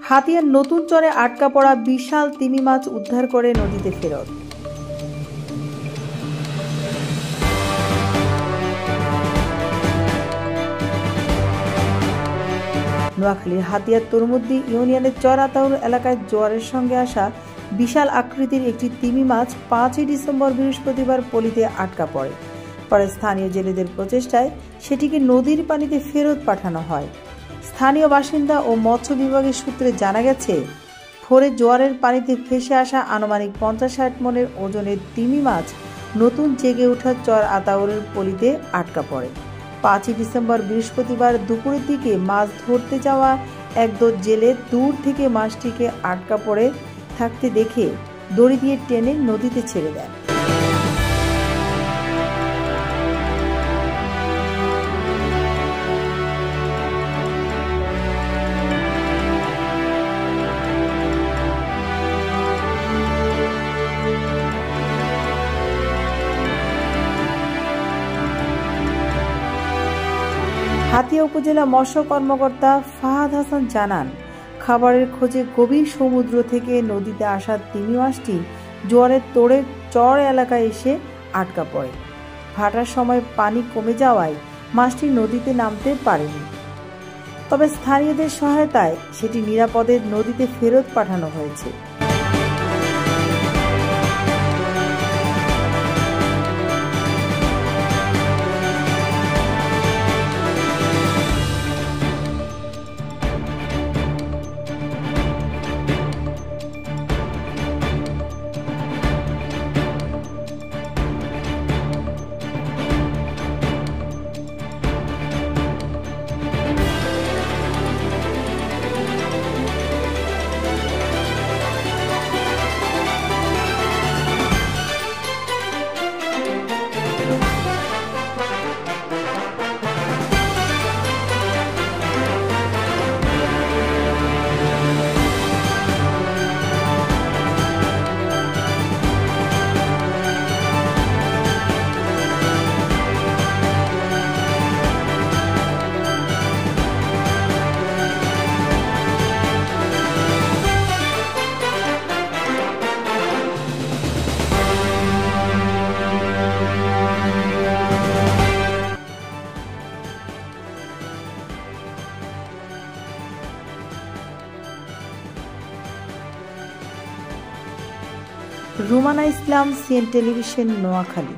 হাতিয়ার নতুন চরে আটকা পড়া বিশাল তিমি মাছ উদ্ধার করে নদীতে ফেরত। নোয়াখালীর হাতিয়ার তরুমুদ্দি ইউনিয়নের চর আতাউর এলাকায় জোয়ারের সঙ্গে আসা বিশাল আকৃতির একটি তিমি মাছ 5ই ডিসেম্বর বৃহস্পতিবার পলিতে আটকা পড়ে। পরে স্থানীয় জেলেদের প্রচেষ্টায় সেটিকে নদীর পানিতে ফেরত পাঠানো হয়। স্থানীয় বাসিন্দা ও মৎস্য বিভাগের সূত্রে জানা গেছে, ভোরে জোয়ারের পানিতে ভেসে আসা আনুমানিক 50-60 মনের ওজনের তিমি মাছ নতুন জেগে ওঠা চর আতাউরের পলিতে আটকা পড়ে। 5ই ডিসেম্বর বৃহস্পতিবার দুপুরের দিকে মাছ ধরতে যাওয়া একদল জেলে দূর থেকে মাছটিকে আটকা পড়ে থাকতে দেখে দড়ি দিয়ে টেনে নদীতে ছেড়ে দেন। হাতিয়া উপজেলা মৎস্য কর্মকর্তা ফাহাদ হাসান জানান, খাবারের খোঁজে গভীর সমুদ্র থেকে নদীতে আসা তিমি মাছটি জোয়ারের তোড়ে চর এলাকায় এসে আটকা পড়ে। ভাটার সময় পানি কমে যাওয়ায় মাছটি নদীতে নামতে পারেনি। তবে স্থানীয়দের সহায়তায় সেটি নিরাপদে নদীতে ফেরত পাঠানো হয়েছে। রুমানা ইসলাম, সিএন টেলিভিশন, নোয়াখালী।